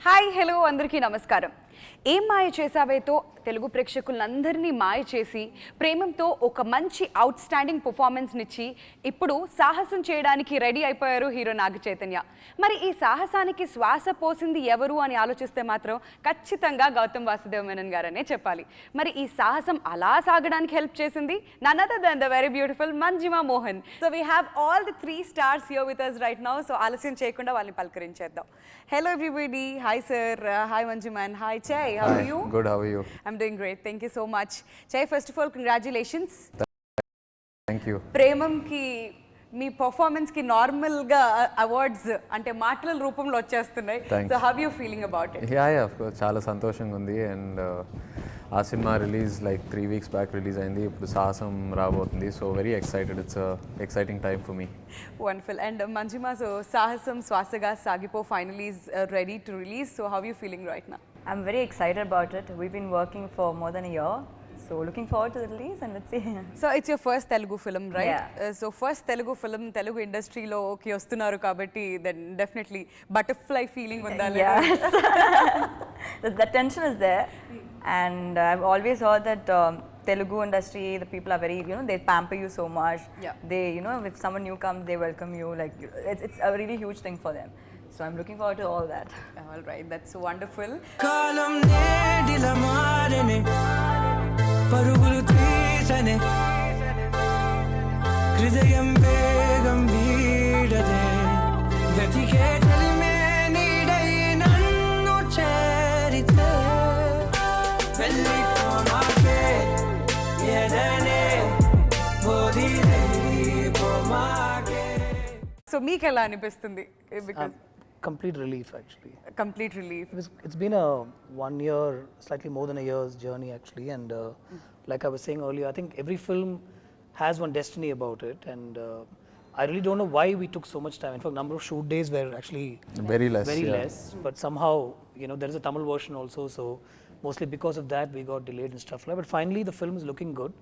Hi hello అందరికీ నమస్కారం. ఏం మాయ చేసావేతో తెలుగు ప్రేక్షకులందరినీ మాయ చేసి ప్రేమంతో ఒక మంచి అవుట్ స్టాండింగ్ పర్ఫార్మెన్స్నిచ్చి ఇప్పుడు సాహసం చేయడానికి రెడీ అయిపోయారు హీరో నాగ చైతన్య. మరి ఈ సాహసానికి శ్వాస పోసింది ఎవరు అని ఆలోచిస్తే మాత్రం ఖచ్చితంగా గౌతమ్ వాసుదేవ్ మెనన్ గారనే చెప్పాలి. మరి ఈ సాహసం అలా సాగడానికి హెల్ప్ చేసింది none other than the very beautiful Manjima Mohan. So we have all the 3 stars here with us right now. So ఆలస్యం చేయకుండా వాళ్ళని పలకరించేద్దాం. Hello everybody. Hi sir. Hi Manjima and hi Chai. How are you? Good, how are you? I'm doing great. Thank you so much. Chai, first of all, congratulations. Thank you. Premam కి మీ performance కి normal గా awards అంటే మాటల రూపంలో వచ్చేస్తున్నాయి. So how you feeling about it? Yeah of course చాలా సంతోషంగా ఉంది. అండ్ ఆ cinema release like 3 weeks back release అయింది. ఇప్పుడు సాహసం రాబోతుంది. So very excited. It's exciting time for me. Wonderful. And Manjima, so Sahasam Swasaga Sagipo finally is ready to release. So how are you feeling right now? I'm very excited about it. We've been working for more than a year. So looking forward to the release and let's see. So it's your first Telugu film, right? Yeah. So first Telugu film, Telugu industry lo ki vastunaru kabatti then definitely butterfly feeling undali. Yes. The tension is there. And I've always heard that Telugu industry, the people are very, they pamper you so much. Yeah. They, if someone new comes, they welcome you. Like, it's a really huge thing for them. So I'm looking forward to all that. All right, that's wonderful. కాలం నేడిల మారనే పరుగులు తీసనే హృదయం వేగం వీడదే గతికే కలిమే నీడై నన్ను చేరితే వెళ్ళిపోమాకే ఎదనే వదిలేపోమాకే. So మీకు ఎలా అనిపిస్తుంది? Because complete relief actually. complete relief. It's been a 1 year, slightly more than a year's journey actually, and like I was saying earlier, I think every film has one destiny about it, and I really don't know why we took so much time. In fact, number of shoot days were actually Very less. less, but somehow there is a Tamil version also, so mostly because of that we got delayed and stuff like that. But finally the film is looking good.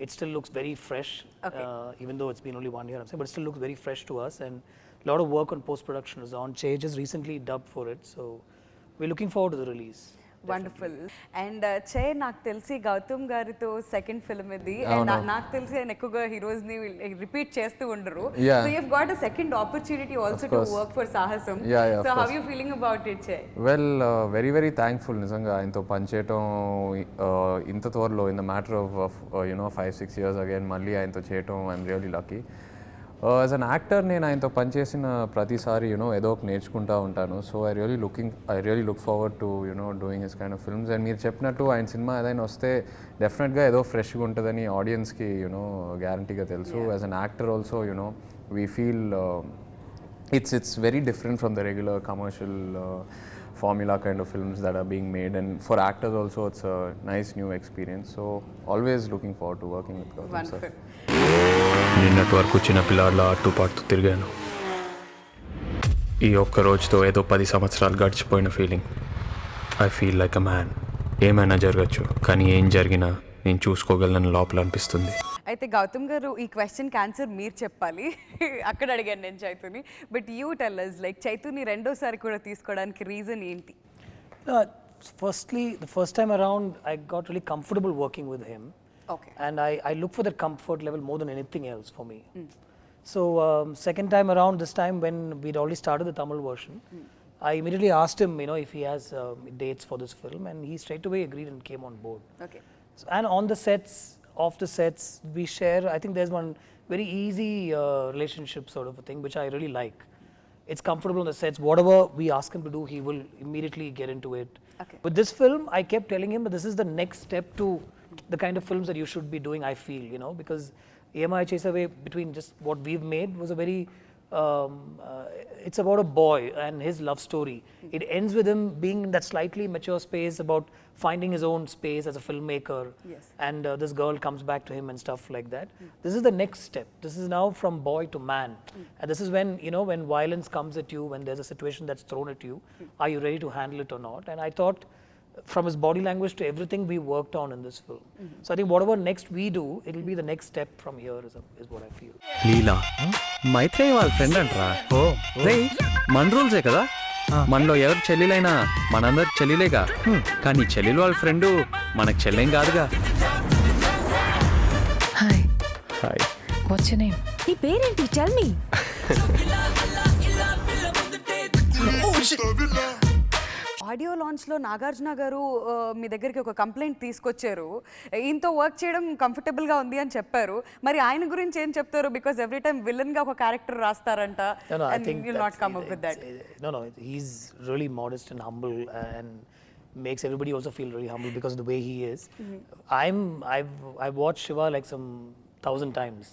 It still looks very fresh, even though it's been only 1 year, I'm saying, but it still looks very fresh to us, and a lot of work on post-production is on. Che just recently dubbed for it, so we're looking forward to the release. Wonderful. And చే నాకు తెలిసి గౌతమ్ గారితో second film ఇది. నాకు తెలిసి ఆయన ఎక్కువగా heroes ని రిపీట్ చేస్తూ ఉండరు. So you got a second opportunity also to work for Saahasam. So how you feeling about it చే? వెల్ వెరీ వెరీ థ్యాంక్ఫుల్ నిజంగా ఆయనతో పనిచేయటం ఇంత త్వరలో in the matter of 5-6 years again మళ్ళీ ఆయనతో చేయటం I'm really lucky. As an actor నేను ఆయనతో పనిచేసిన ప్రతిసారి ఏదో ఒక నేర్చుకుంటూ ఉంటాను. So I really look forward to doing his kind of films. And మీరు చెప్పినట్టు ఆయన సినిమా ఏదైనా వస్తే డెఫినెట్గా ఏదో ఫ్రెష్గా ఉంటుందని ఆడియన్స్కి గ్యారంటీగా తెలుసు. As an actor also we feel it's very different from the regular commercial formula kind of films that are being made, and for actors also it's a nice new experience. So always looking forward to working with Gautam sir. నిన్నటి వరకు చిన్న పిల్లాడిలా అట్టుపాటుతూ తిరిగాను. ఈ ఒక్క రోజుతో ఏదో 10 సంవత్సరాలు గడిచిపోయిన feeling. I feel like a man. ఏమైనా జరగచ్చు, కానీ ఏం జరిగినా నేను చూసుకోగలను లోపల అనిపిస్తుంది. అయితే గౌతమ్ గారు ఈ క్వశ్చన్కి ఆన్సర్ మీరు చెప్పాలి. అక్కడ అడిగాను నేను చైతుని. But you tell us, like చైతుని రెండోసారి కూడా తీసుకోవడానికి రీజన్ ఏంటి? Firstly, the first time around I got really comfortable working with him. Okay. And I look for that comfort level more than anything else for me. So second time around, this time when we'd already started the Tamil version, I immediately asked him, if he has dates for this film, and he straight away agreed and came on board. Okay. So, and on the sets, off the sets, we share, I think there's one very easy relationship sort of a thing, which I really like. It's comfortable on the sets. Whatever we ask him to do, he will immediately get into it. Okay. With this film, I kept telling him that this is the next step to the kind of films that you should be doing, I feel, because EMI Chesaway, between just what we've made, was a very, it's about a boy and his love story. It ends with him being in that slightly mature space about finding his own space as a filmmaker. Yes. And this girl comes back to him and stuff like that. This is the next step. This is now from boy to man. And this is when, when violence comes at you, when there's a situation that's thrown at you, are you ready to handle it or not? And I thought, from his body language to everything, we worked on in this film. So I think whatever next we do, it will be the next step from here is what I feel. లీలా మైత్రేయ వాళ్ళ friend అంటరా. రే మన రూల్సే కదా, మనలో ఎవరు చెల్లెలైనా మనందరు చెల్లెలేగా. కానీ చెల్లెలు వాళ్ళ friend మనకు చెల్లెం కాదుగా. Hi, hi. What's your name? నీ పేరేంటి? Tell me. ఆడియో లాంచ్లో నాగార్జున గారు మీ దగ్గరికి ఒక కంప్లైంట్ తీసుకొచ్చారు. ఈయనతో వర్క్ చేయడం కంఫర్టబుల్గా ఉంది అని చెప్పారు. మరి ఆయన గురించి ఏం చెప్తారు? బికాస్ ఎవ్రీ టైం విలన్గా ఒక character రాస్తారంట. I think you'll not come up with that. No, he's really modest and humble and makes everybody also feel really humble because of the way he is. I've watched Shiva like some 1,000 times,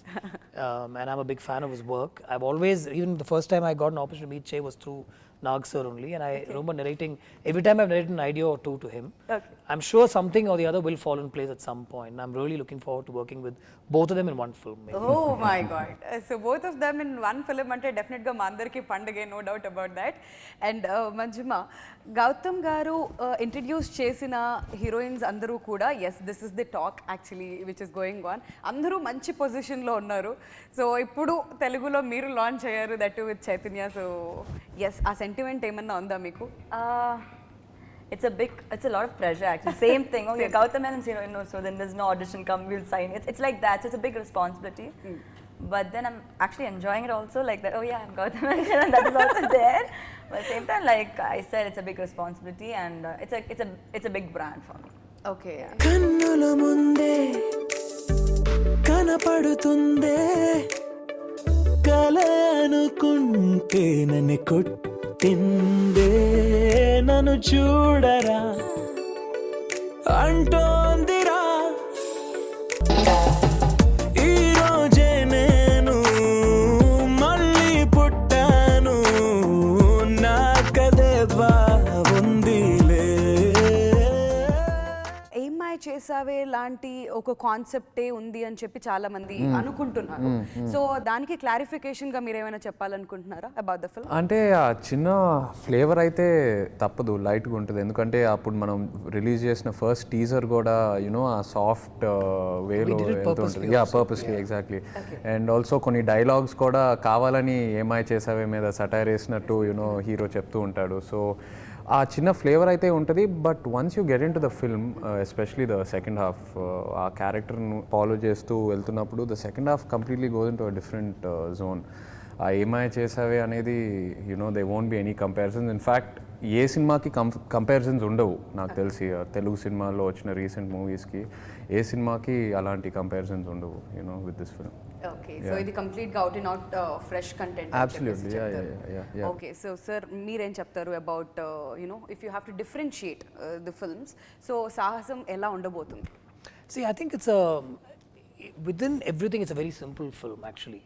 and I'm a big fan of his work. I've always, even the first time I got an opportunity to meet Che was through Nag sir only, and I remember narrating, every time I've narrated an idea or two to him. Okay. I'm sure something or the other will fall in place at some point. And I'm really looking forward to working with both of them in one film. Maybe. Oh my God. So both of them in one film ante definitely ga ma andarki pandage, no doubt about that. And Manjuma, Gautam garu introduce chesina heroines andaru kuda, yes, this is the talk actually which is going on. Andaru manchi position lo unnaru. So ippudu Telugulo meeru launch ayyaru, that too with Chaitanya. So yes, aa sentiment emanna unda meeku? It's a lot of pressure actually. Same thing. Oh, yeah, Gautam Menon's heroine, no, so then there's no audition, come, we'll sign it. It's like that, so it's a big responsibility. But then I'm actually enjoying it also, like that, oh yeah, I'm Gautam Menon, and that is also there. But at the same time, like I said, it's a big responsibility, and it's a big brand for me. Okay. కన్నుల ముందే కనపడుతుందే కల అనుకుంటే నన్ను కొట్టిందే నన్ను చూడరా అంటోందిరా ఈ రోజే నేను మళ్ళీ పుట్టాను నా కదే బాగుందిలే. ఏమ్మాయి చేసావే లాంటి ఒక కాన్సెప్టే ఉంది అని చెప్పి చాలా మంది అనుకుంటున్నారు. సో దానికి క్లారిఫికేషన్ గా మీరు ఏమైనా చెప్పాలనుకుంటున్నారా అబౌట్ ద ఫిల్మ్? అంటే ఆ చిన్న ఫ్లేవర్ అయితే తప్పదు, లైట్గా ఉంటుంది. ఎందుకంటే అప్పుడు మనం రిలీజ్ చేసిన ఫస్ట్ టీజర్ కూడా యూనో ఆ సాఫ్ట్ వేలో వెళ్తుంటుంది. Yeah, purposely, exactly. And also కొన్ని డైలాగ్స్ కూడా కావాలని ఏమాయి చేసావే మీద సటైర్ వేసినట్టు యూనో హీరో చెప్తూ ఉంటాడు. సో ఆ చిన్న ఫ్లేవర్ అయితే ఉంటుంది. But once you get into the film, especially the second half, ఆ క్యారెక్టర్ను ఫాలో చేస్తూ వెళ్తున్నప్పుడు the second half completely goes into a different zone. ఆ ఏమాయ చేసావే అనేది you know they won't be any comparisons. In fact ఏ సినిమాకి కంపారిజన్స్ ఉండవు నాకు తెలిసి. తెలుగు సినిమాల్లో వచ్చిన రీసెంట్ మూవీస్కి ఏ సినిమాకి అలాంటి కంపారిజన్స్ ఉండవు you know with this film. Okay, so ఇది కంప్లీట్ గా out and out fresh content. Absolutely, yeah. Okay, so sir, మీరేం చెప్తారు about you know if you have to differentiate the films, so సాహసం ఎలా ఉండబోతుంది? See, I think within everything, it's a very simple film actually.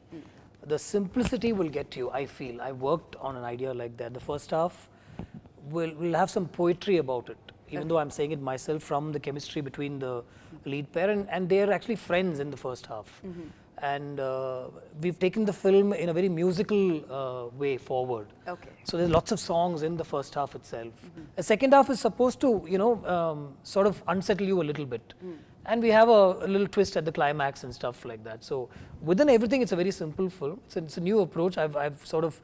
The simplicity will get you, I feel. I worked on an idea like that. The first half will have some poetry about it, even though I'm saying it myself, from the chemistry between the lead pair, and they're actually friends in the first half. And we've taken the film in a very musical way forward. Okay. So there's lots of songs in the first half itself. The second half is supposed to, sort of unsettle you a little bit. And we have a little twist at the climax and stuff like that. So within everything, it's a very simple film. It's a new approach. I've sort of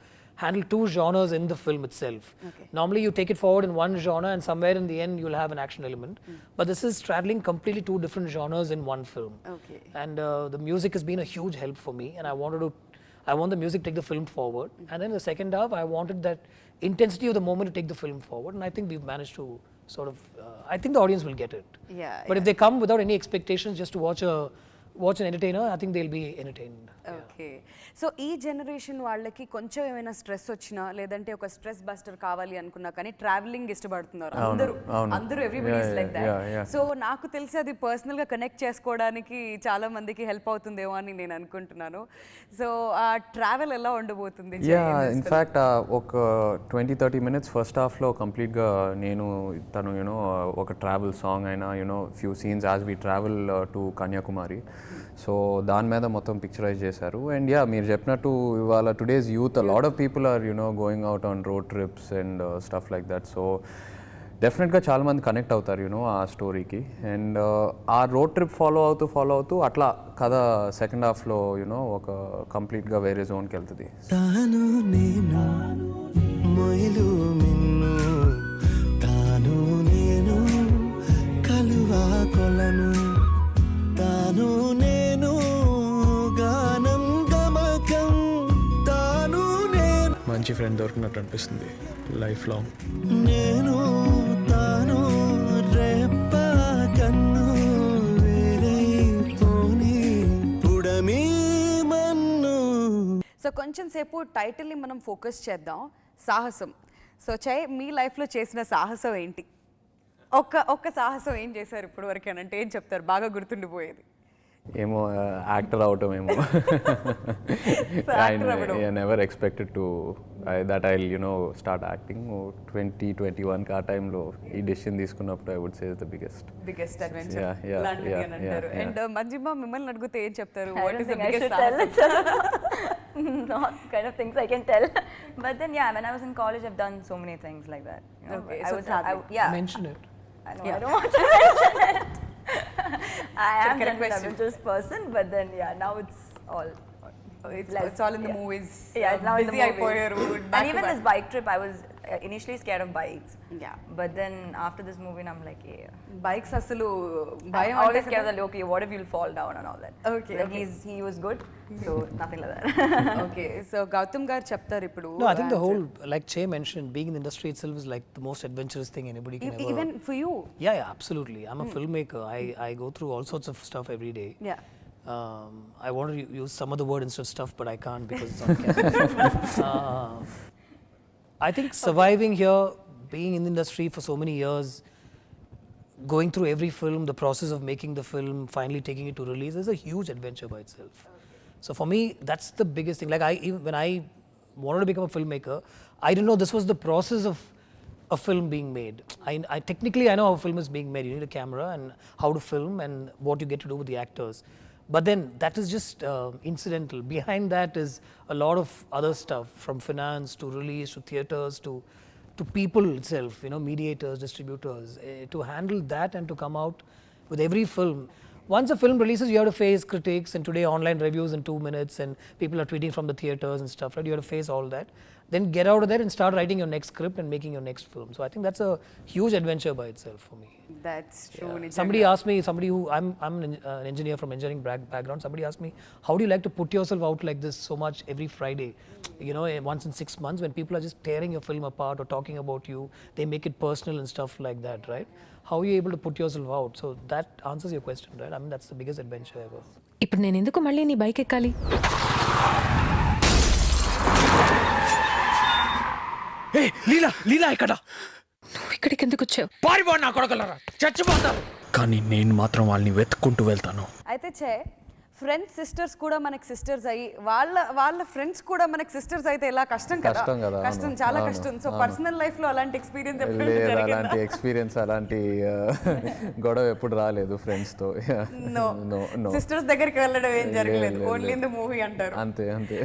handle two genres in the film itself. Okay. Normally you take it forward in one genre and somewhere in the end you'll have an action element. But this is straddling completely two different genres in one film. Okay. And the music has been a huge help for me, and I want the music to take the film forward. And then the second half, I wanted that intensity of the moment to take the film forward, and I think we've managed to sort of, I think the audience will get it. Yeah. But if they come without any expectations just to watch an entertainer, I think they'll be entertained. Okay, so ఈ generation వాళ్ళకి కొంచెం ఏమైనా stress వచ్చినా లేదంటే ఒక stress buster కావాలి అనుకున్నా కానీ ట్రావెలింగ్ ఇష్టపడుతున్నారు అందరూ everybody is like that. So నాకు తెలిసి అది పర్సనల్ గా కనెక్ట్ చేసుకోవడానికి చాలా మందికి హెల్ప్ అవుతుందేమో అని నేను అనుకుంటున్నాను. సో ఆ ట్రావెల్ ఎలా ఉండబోతుంది? ఇన్ఫ్యాక్ట్ ఒక 20-30 minutes ఫస్ట్ హాఫ్లో కంప్లీట్గా నేను తను యూనో ఒక ట్రావెల్ సాంగ్ అయినా you know few scenes as we travel to Kanyakumari. So దాని మీద మొత్తం పిక్చరైజ్ చేశారు. అండ్ యా, మీరు చెప్పినట్టు ఇవాళ today's youth lot of people are you know going out on road trips and stuff like that. So డెఫినెట్గా చాలామంది కనెక్ట్ అవుతారు యూనో ఆ స్టోరీకి. అండ్ ఆ రోడ్ ట్రిప్ ఫాలో అవుతూ అట్లా కథ సెకండ్ హాఫ్లో యూనో ఒక కంప్లీట్గా వేరే జోన్కి వెళ్తుంది. తాను నేను మేలు మిన్ను తాను నేను కలువా కొలను తాను నేను గానం గమకం తాను నేను మంచి ఫ్రెండ్ దొరికినట్టు అనిపిస్తుంది లైఫ్ లాంగ్. నేను తాను రెప్ప కన్ను వేరైపోని పుడమి మన్ను. సో కొంచెం సేపు టైటిల్ని మనం ఫోకస్ చేద్దాం, సాహసం. సో మీ లైఫ్లో చేసిన సాహసం ఏంటి? ఒక్క సాహసం ఏం చేశారు ఇప్పుడు వరకు అని అంటే ఏం చెప్తారు బాగా గుర్తుండిపోయేది? ఏమో యాక్టర్ అవటం ఏమో. I never expected to that I'll start acting. 2021 ఆ టైంలో ఈ డెసిషన్ తీసుకున్నప్పుడు I would say is the biggest adventure. Yeah. And Manjima మిమ్మల్ని అడిగితే ఏం చెప్తారు? I What don't is the think I biggest should tell సాహసం? it. Not kind of things I can tell. But then yeah, when I was in college, I've done so many things like that. Okay, I so was, travel. yeah. Mention it. I know, I don't want to mention it. I am correct an question. adventurous person, but then yeah, now it's all. It's all in the movies. Yeah, now in the Busy movies. అయిపోయారు. And even this bike trip, I was initially scared of bikes. Yeah. But then after this movie, I'm like, yeah. Bikes అసలు I'm భయం always అంటే scared that okay, what if you'll fall down and all that. Okay, But okay. he was good, so nothing like that. Okay. So Gautam గారు చెప్తారు ఇప్పుడు. No, I think the whole, like Che mentioned, being in the industry itself is like the most adventurous thing anybody can ever. Even for you. Yeah, absolutely. I'm a filmmaker. I go through all sorts of stuff every day. Yeah. I want to use some of the word instead of stuff, but I can't because it's on camera. I think surviving here, being in the industry for so many years, going through every film, the process of making the film, finally taking it to release is a huge adventure by itself. So for me, that's the biggest thing. Like when I wanted to become a filmmaker, I didn't know this was the process of a film being made. I technically I know how a film is being made. You need a camera and how to film and what you get to do with the actors. But then that is just incidental. Behind that is a lot of other stuff, from finance to release to theaters to people itself, mediators, distributors, to handle that and to come out with every film. Once a film releases, you have to face critics, and today online reviews in 2 minutes, and people are tweeting from the theaters and stuff, right? You have to face all that. Then get out of there and start writing your next script and making your next film. So I think that's a huge adventure by itself for me. That's true. Somebody asked me, I'm an engineer from engineering background. Somebody asked me, how do you like to put yourself out like this so much every Friday? Once in 6 months when people are just tearing your film apart or talking about you, they make it personal and stuff like that, right? How are you able to put yourself out? So that answers your question, right? I mean, that's the biggest adventure ever. ఇప్పుడు నేను ఎందుకు మళ్ళీ నీ bike ఎక్కాలి? లీలా ఇక్కడ నువ్వు ఇక్కడికి ఎందుకు వచ్చావు? పారిపో నా కొడకలరా, చచ్చిపోతాను. కానీ నేను మాత్రం వాళ్ళని వెతుక్కుంటూ వెళ్తాను. అయితే ఫ్రెండ్స్ సిస్టర్స్ కూడా మనకి సిస్టర్స్ అయ్యి వాళ్ళ ఫ్రెండ్స్ కూడా మనకి సిస్టర్స్ అయితే ఎలా కష్టం కదా. కష్టం, చాలా కష్టం. సో పర్సనల్ లైఫ్ లో అలాంటి ఎక్స్పీరియన్స్ లేదు, అలాంటి ఎక్స్పీరియన్స్ అలాంటి గొడవ ఎప్పుడు రాలేదు ఫ్రెండ్స్ తో. సిస్టర్స్ దగ్గరికి వెళ్ళడం ఏం జరగలేదు, ఓన్లీ ఇన్ ద మూవీ అంటారు. అంతే.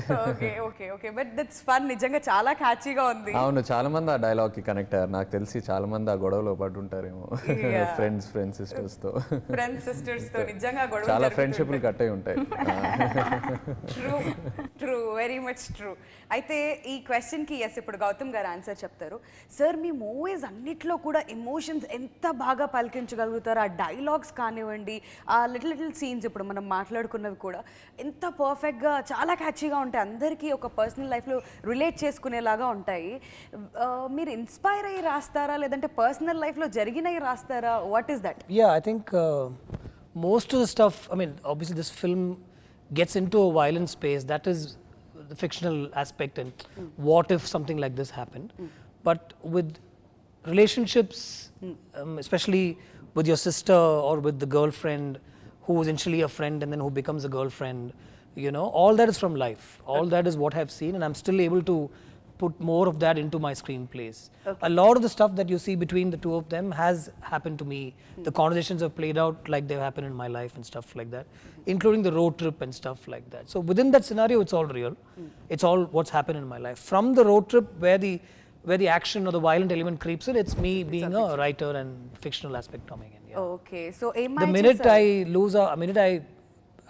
Okay but that's fun. నిజంగా చాలా క్యాచీగా ఉంది. అవును, చాలా మంది ఆ డైలాగ్ కి కనెక్ట్ అయ్యారు. నాకు తెలిసి చాలా మంది ఆ గొడవలో పడుంటారేమో. ఫ్రెండ్స్ సిస్టర్స్ తో నిజంగా గొడవ, చాలా ఫ్రెండ్షిప్లు కట్ అయి ఉంటాయి. True, very much true. అయితే ఈ క్వశ్చన్కి ఎస్ ఇప్పుడు గౌతమ్ గారు ఆన్సర్ చెప్తారు. సార్ మీ మూవీస్ అన్నిట్లో కూడా ఎమోషన్స్ ఎంత బాగా పలికించగలుగుతారు, ఆ డైలాగ్స్ కానివ్వండి, ఆ లిటిల్ సీన్స్ ఇప్పుడు మనం మాట్లాడుకున్నవి కూడా ఎంత పర్ఫెక్ట్గా చాలా క్యాచీగా ఉంటాయి, అందరికీ ఒక పర్సనల్ లైఫ్లో రిలేట్ చేసుకునేలాగా ఉంటాయి. మీరు ఇన్స్పైర్ అయ్యి రాస్తారా లేదంటే పర్సనల్ లైఫ్లో జరిగినవి రాస్తారా? What is that? Yeah, I think most of the stuff, I mean, obviously this film gets into a violent space. That is the fictional aspect and what if something like this happened. But with relationships, especially with your sister or with the girlfriend who was initially a friend and then who becomes a girlfriend, all that is from life. All that is what I've seen, and I'm still able to put more of that into my screenplays. A lot of the stuff that you see between the two of them has happened to me. The conversations have played out like they've happened in my life and stuff like that, including the road trip and stuff like that. So within that scenario, it's all real. It's all what's happened in my life. From the road trip where the action or the violent element creeps in, it's me being a writer and fictional aspect coming in. Yeah. Okay, so The minute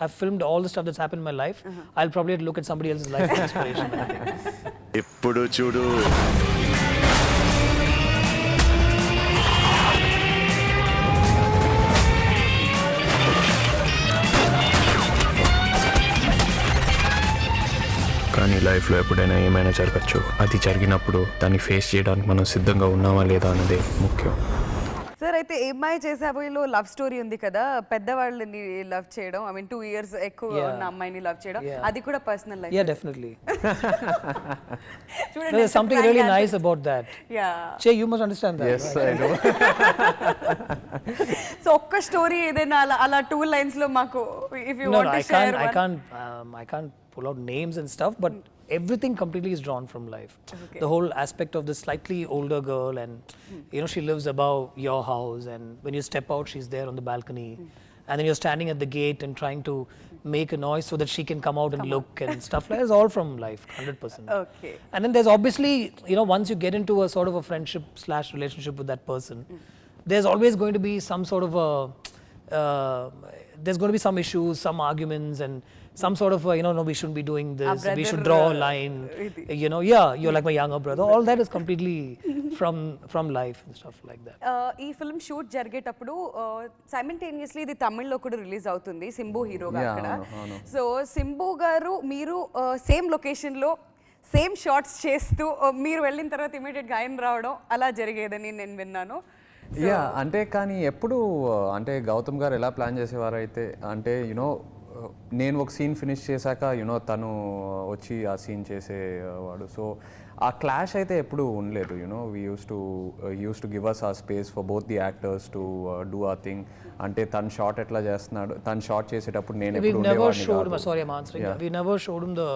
I've filmed all the stuff that's happened in my life, I'll probably look at somebody else's life for inspiration. ఎప్పుడు చూడు లైఫ్లో ఎప్పుడైనా ఏమైనా జరగచ్చు. అది జరిగినప్పుడు దాన్ని face చేయడానికి మనం సిద్ధంగా ఉన్నామా లేదా అన్నదే ముఖ్యం. సార్ అయితే ఏమ్మాయి చేసాబోయేలో లవ్ స్టోరీ ఉంది కదా, పెద్దవాళ్ళని లవ్ చేయడం, ఐ మీన్ 2 years ఎక్కువ ఉన్న అమ్మాయిని లవ్ చేయడం, అది కూడా personal life. Yeah, definitely. There's something really nice about that. Yeah. Che, you must understand that. Yes, I do. So ఒక్క స్టోరీ ఏదైనా అలా 2 lines లో మాకు if you No, want no, to share I can't pull out names and stuff, but everything completely is drawn from life. The whole aspect of this slightly older girl, and you know, she lives above your house, and when you step out, she's there on the balcony, and then you're standing at the gate and trying to make a noise so that she can come out and look and stuff like that. It's all from life, 100%. Okay. And then there's obviously, you know, once you get into a sort of a friendship / relationship with that person, there's always going to be some sort of a there's going to be some issues, some arguments, and some sort of you know, no, we shouldn't be doing this, we should draw a line, you know, yeah, you're like my younger brother. All that is completely from life and stuff like that. ఈ film shoot జరిగేటప్పుడు simultaneously ఇది తమిళ్లో కూడా release అవుతుంది, సింబు హీరోగా అక్కడ. So Simbu గారు మీరు సేమ్ లొకేషన్లో సేమ్ షాట్స్ చేస్తూ మీరు వెళ్ళిన తర్వాత ఇమీడియట్గా ఆయన రావడం అలా జరిగేదని నేను విన్నాను. యా, అంటే కానీ ఎప్పుడు అంటే గౌతమ్ గారు ఎలా ప్లాన్ చేసేవారు అయితే అంటే యునో నేను ఒక సీన్ ఫినిష్ చేశాక యునో తను వచ్చి ఆ సీన్ చేసేవాడు. సో ఆ క్లాష్ అయితే ఎప్పుడు ఉండలేదు. You know we use to give us ఆ space for both the actors to do ఆ థింగ్. అంటే తను షాట్ ఎట్లా చేస్తున్నాడు, తను షాట్ చేసేటప్పుడు నేను ఎప్పుడు ఉండేవాడిని కాదు. Sorry, I'm answering. We never showed him the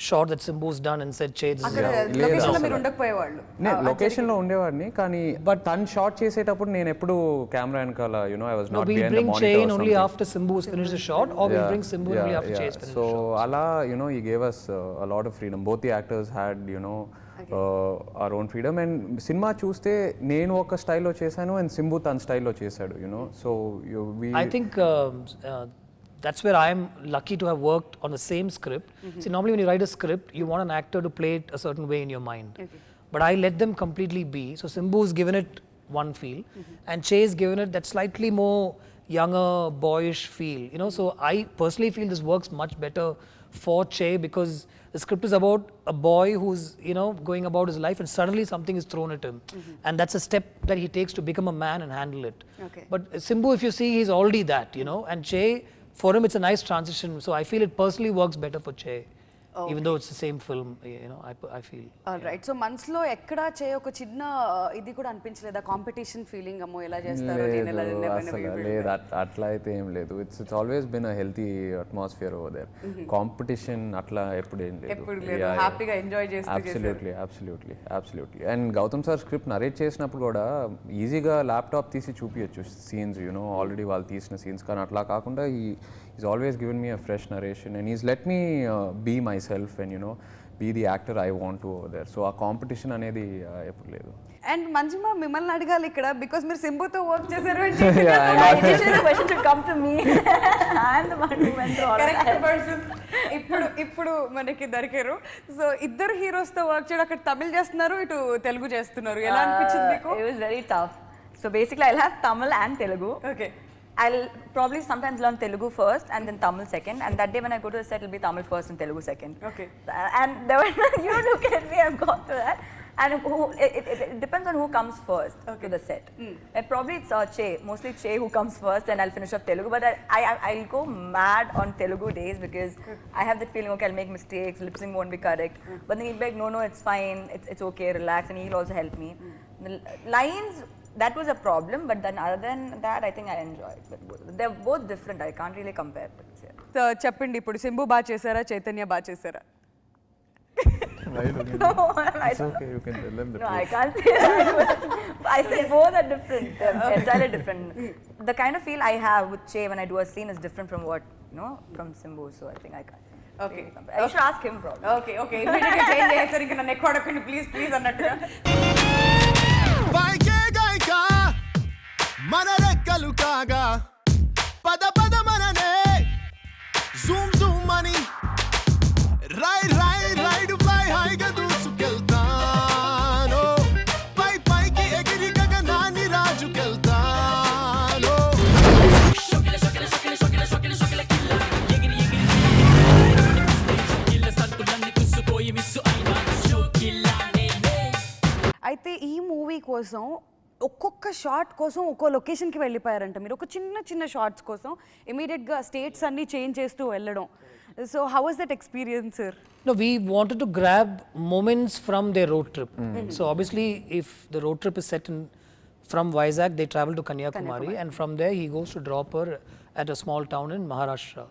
shot that Simbu's done and said, "Che, this is లొకేషన్లో మీరు ఉండకపోయేవాళ్ళు. నేను లొకేషన్లో ఉండేవాడిని, కానీ బట్ తను షాట్ చేసేటప్పుడు నేను ఎప్పుడు కెమెరా వెనకాల you know I was not we behind the bring Che in only monitor. after Simbu's finished the shot, or we bring Simbu in only after Che's finished So the shot." ala, you know, he gave us a lot of freedom. Both the actors had, you know, our own freedom. And cinema చూస్తే నేను ఒక స్టైల్లో చేశాను and Simbu తన స్టైల్లో చేశాడు, you know. So I think that's where I am lucky to have worked on the same script. See, normally when you write a script, you want an actor to play it a certain way in your mind. But I let them completely be. So Simbu's given it one feel, and Che's given it that slightly more younger, boyish feel. You know, so I personally feel this works much better for Che, because the script is about a boy who's, you know, going about his life and suddenly something is thrown at him. And that's a step that he takes to become a man and handle it. Okay. But Simbu, if you see, he's already that, you know, and Che, for him it's a nice transition. So I feel it personally works better for Che. Even though it's the same film, you know, I feel. All right. So మనసులో ఎక్కడా చే ఒక చిన్న ఇది కూడా అనిపించలేదా, competition feeling, అమ్మో ఎలా చేస్తారో నేను ఎలా లేదు, అట్లా అయితే ఏం లేదు. It's always been a healthy atmosphere over there. Competition అట్లా ఎప్పుడేం లేదు. హ్యాపీగా ఎంజాయ్ చేస్తూ. Absolutely. And Gautam sir script narrate చేసినప్పుడు కూడా ఈజీగా ల్యాప్టాప్ తీసి చూపించచ్చు సీన్స్, యూనో, ఆల్రెడీ వాళ్ళు తీసిన సీన్స్. కానీ అట్లా కాకుండా he's always given me a fresh narration, and he's let me be myself and, you know, be the actor I want to over there. So ఆ కాంపిటీషన్ అనేది ఎప్పుడు లేదు. అండ్ మంజుమా, మిమ్మల్ని అడగాలి ఇక్కడ, బికాస్ మీరు సింబుతో వర్క్ చేశారు అంటే The question should come to me. I am the one who went through all of that. Person ఇప్పుడు మనకి దొరికారు. సో ఇద్దరు హీరోస్ తో వర్క్ చేయడం, అక్కడ తమిళ్ చేస్తున్నారు, ఇటు తెలుగు చేస్తున్నారు, ఎలా అనిపించింది మీకు? It was very tough. So basically I'll have Tamil and Telugu. Okay. I'll probably sometimes learn Telugu first and then Tamil second, and that day when I go to the set it'll be Tamil first and Telugu second. Okay. And there were, you look at me, I've got to that. And it depends on who comes first to the set. And probably it's Che, mostly Che who comes first, and I'll finish off Telugu. But I'll go mad on Telugu days because I have that feeling, okay, I'll make mistakes, lip sync won't be correct. But then he'll be like, no, it's fine, it's okay, relax, and he'll also help me. The lines, that was a problem, but then other than that, I think I enjoyed. But they're both different. I can't really compare. So చెప్పండి, ఇప్పుడు సింబు బాగా చేశారా, చైతన్య బాగా చేశారా? No, It's okay, you can tell them the no, truth. I can't say that. I say both are different. They're entirely different. The kind of feel I have with Che when I do a scene is different from what, you know, from Simbu. So I think I can't. Okay. You should ask him probably. Okay ఇమీడియట్గా change చేస్తారు, ఇంకా నన్ను ఎక్కువ అడగండి please అన్నట్టుగా. పైకే గాయక మన రెక్కలు కాగా పద పద మననే జూమ్ జూమ్ అని రైడ్ ఫ్లై హైగా దూసుకెళ్తాను పైకి ఎగిరి గగనాన్ని రాజుకెళ్తాను కోసం ఒక్కొక్క షాట్ కోసం ఒక్కో లొకేషన్కి వెళ్ళిపోయారంట మీరు. ఒక చిన్న చిన్న షార్ట్స్ కోసం ఇమీడియట్గా స్టేట్స్ అన్నీ చేంజ్ చేస్తూ వెళ్ళడం. So how was that experience sir? No, we wanted to grab moments from their road trip. So obviously, if the road trip is set in from Vizag, they travel to Kanyakumari, and from there he goes to drop her at a small town in Maharashtra.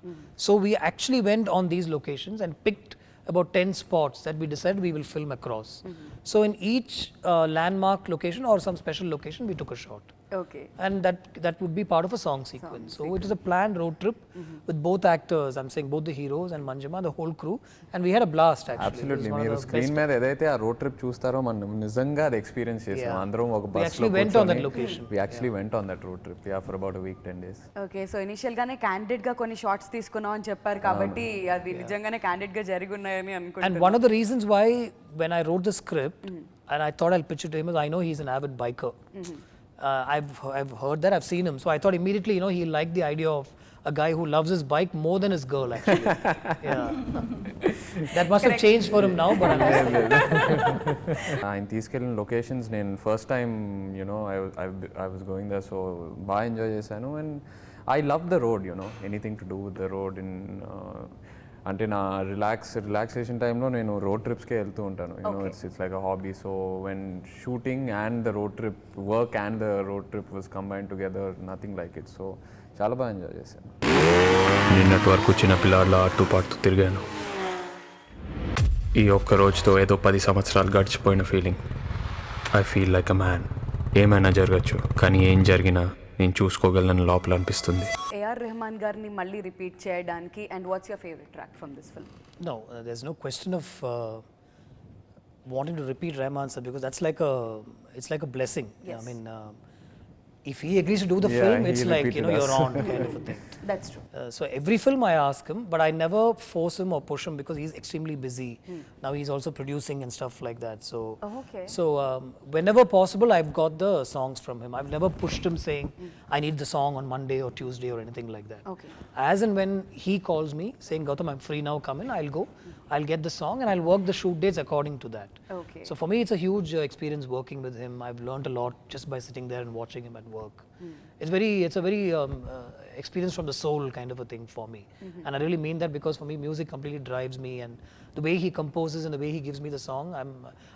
So we actually went on these locations and picked about 10 spots that we decided we will film across. So in each landmark location or some special location, we took a shot. Okay. And that would be part of a song sequence. So it was a planned road trip with both actors. I'm saying both the heroes and Manjima, the whole crew, and we had a blast actually. Absolutely It was one of మీరు the screen best. మీద ఏదైతే ఆ road trip చూస్తారో మనం నిజంగా అది experience చేసాం. Yeah. అందరం ఒక We bus actually went on that location. We actually went on that road trip, yeah, for about a week, 10 days. Okay. So ఇనిషియల్గానే క్యాండిడేట్గా కొన్ని షార్ట్స్ తీసుకున్నాం అని చెప్పారు కాబట్టి అది నిజంగానే క్యాండిడేట్గా జరిగి ఉన్నాయని And అనుకుంటున్నాను. one of the reasons why when I wrote the script and I thought I'll pitch it to him is I know he's an avid biker. I've heard that, I've seen him, so I thought immediately, you know, he liked the idea of a guy who loves his bike more than his girl actually. Yeah. That must have changed for him now, but I'm ఆయన తీసుకెళ్ళిన locations నేను first time you know I was going there, so బాగా enjoy చేశాను. And I love the road, you know anything to do with the road. In అంటే నా relaxation టైంలో నేను road ట్రిప్స్కే వెళ్తూ ఉంటాను. You know it's like a hobby. So when shooting and the road trip, work and the road trip was combine together, nothing like it. So చాలా బాగా enjoy చేశాను. నిన్నటి వరకు చిన్న పిల్లాడిలా అటు పాటు తిరిగాను. ఈ ఒక్క రోజుతో ఏదో 10 సంవత్సరాలు గడిచిపోయిన feeling. I feel like a man. ఏమైనా జరగచ్చు, కానీ ఏం జరిగినా నేను చూసుకోగలను లోపల అనిపిస్తుంది. ఏఆర్ రెహమాన్ గారిని మళ్ళీ రిపీట్ చేయడానికి and what's your favourite track from this film? No, there's no question of wanting to repeat Rahman sir, because that's like it's like a blessing. Yes. I mean, if he agrees to do the Yeah, film, he it's like, you know, repeated you're us. on kind of a thing. That's true. So every film I ask him, but I never force him or push him because he's extremely busy. Now he's also producing and stuff like that. So, Okay. so whenever possible, I've got the songs from him. I've never pushed him saying, I need the song on Monday or Tuesday or anything like that. Okay. As and when he calls me saying, Gautam, I'm free now, come in, I'll go. I'll get the song and I'll work the shoot dates according to that. Okay. So for me, it's a huge experience working with him. I've learned a lot just by sitting there and watching him at work. It's a very experience from the soul kind of a thing for me. And I really mean that because for me, music completely drives me, and the way he composes and the way he gives me the song,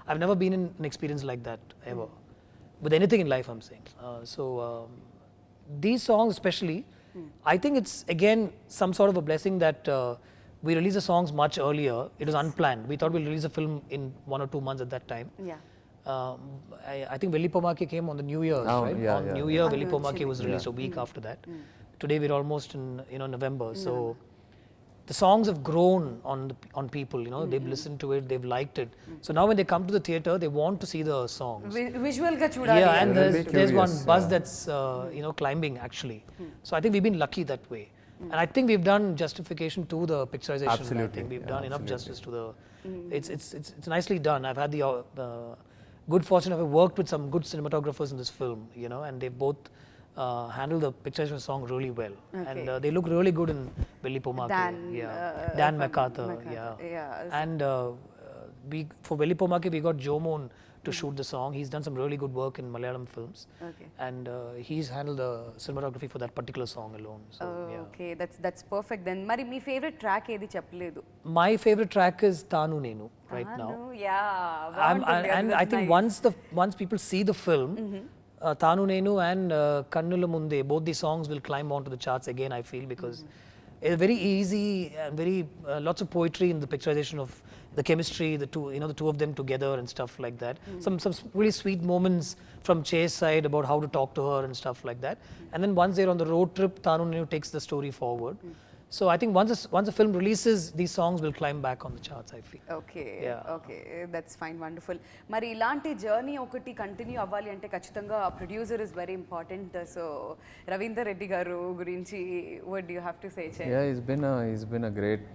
I've never been in an experience like that ever. With anything in life, I'm saying. These songs especially, I think it's again some sort of a blessing that we release the songs much earlier. It was unplanned. We thought we'll release a film in 1 or 2 months at that time. Yeah. I think Velipomaki came on the New Year, Oh, right? yeah, On yeah. New Year, Velipomaki was released a week after that. Today we're almost in November, so the songs have grown on people. You know, they've listened to it, they've liked it. So now when they come to the theater, they want to see the songs. విజువల్గా చూడాలి. Yeah, and They'll be there's one curious, buzz yeah. that's climbing actually. So I think we've been lucky that way. And I think we've done justification to the picturization. I Absolutely, think we've yeah, done enough absolutely. justice to the. It's nicely done. I've had the good fortune of having worked with some good cinematographers in this film, you know, and they both handle the picturization song really well. And they look really good in Velipomaki. Dan MacArthur, yeah. And for Velipomaki, we got Jomon to shoot the song. He's done some really good work in Malayalam films. Okay. And he's handled the cinematography for that particular song alone. So, yeah. Okay, that's perfect then. మరి మీ favourite track ఏది చెప్పలేదు? My favorite track is Tanu Nenu right now. And I think once people see the film, Tanu Nenu and Kannula Munde, both these songs will climb onto the charts again, I feel, because it's very easy and very lots of poetry in the picturization of the chemistry, the two of them together and stuff like that. Some really sweet moments from Chase side about how to talk to her and stuff like that. And then once they're on the road trip, Tanu Nenu takes the story forward. So I think once a film releases, these songs will climb back on the charts, I feel. Okay, Yeah. Okay, that's fine, wonderful. మరి ఇలాంటి journey ఒకటి continue అవ్వాలి అంటే ఖచ్చితంగా producer is very important. So Ravinder Reddy గారు గురించి what do you have to say? Yeah, he's been a great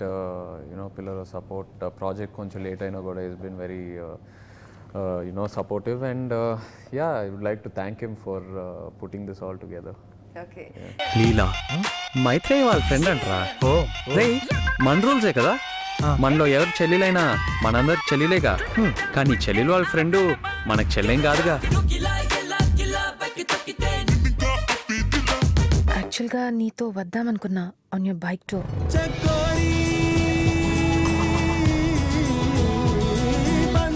pillar of support. Project కొంచెం late అయినా కూడా he's been very supportive, and I would like to thank him for putting this all together. Okay. Leela Maitreya వాళ్ళ friend అంటరా. రే మన రూల్సే కదా, మనలో ఎవరు చెల్లెలైనా మనందరు చెల్లెలేగా. కానీ చెల్లెలు వాళ్ళ ఫ్రెండ్ మనకు చెల్లెం కాదుగా. యాక్చువల్గా నీతో వద్దామనుకున్నా ఆన్ యువర్ బైక్ టూర్.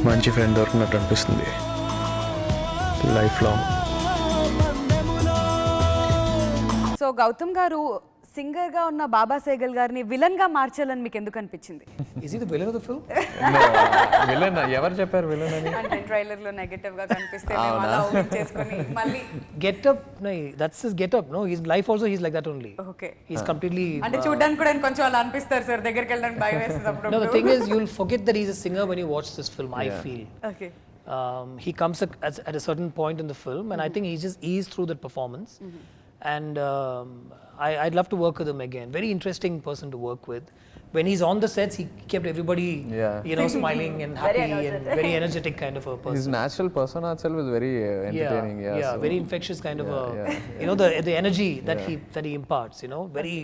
మంచి ఫ్రెండ్ దొరికినట్టు అనిపిస్తుంది లైఫ్ లాంగ్. సో గౌతమ్ గారు సింగర్ గా ఉన్న బాబా సేగల్ గారిని విలన్ గా మార్చాలని మీకు ఎందుకు అనిపించింది? Is he the villain of the film? Villain ఎవరు చెప్పారు విలన్ అని? అంటే ట్రైలర్ లో నెగటివ్ గా కనిపిస్తే మేము అలా ఊహించేసుకొని మళ్ళీ Get up, no, that's his get up. No, his life also he's like that only. Okay. He's completely. అంటే చూడడానికి కూడా కొంచెం అలా అనిపిస్తారు సార్, దగ్గరికి వెళ్ళడానికి భయం వేస్తుంది అప్పుడు. No, the thing is, you'll forget that he's a singer when you watch this film. I feel. Okay. He comes at a certain point in the film, and I think he just eased through that performance. And I'd love to work with him again. Very interesting person to work with. When he's on the sets, he kept everybody, smiling and happy and very energetic kind of a person. His natural persona itself is very entertaining. Yeah, so- very infectious kind of the energy that he imparts. Very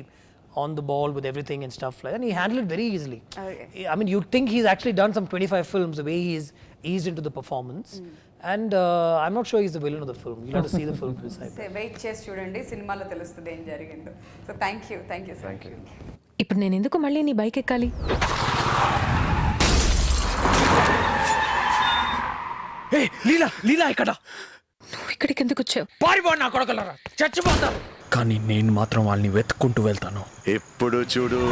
on the ball with everything and stuff like that. And he handled it very easily. Okay. I mean, you'd think he's actually done some 25 films the way he's eased into the performance. And I'm not sure he's the villain of the film. You'll have to see the film to decide. Wait చేసి చూడండి, సినిమాలో తెలుస్తుంది ఏం జరిగిందో. So thank you sir. ఇప్పుడు నేను ఎందుకు మళ్ళీ నీ బైక్ ఎక్కాలి? లీలా ఇక్కడ నువ్వు ఇక్కడికి ఎందుకు వచ్చావు? పారిపో నా కొడకలరా, చచ్చిపోతారు. కానీ నేను మాత్రం వాళ్ళని వెతుక్కుంటూ వెళ్తాను. ఎప్పుడు చూడు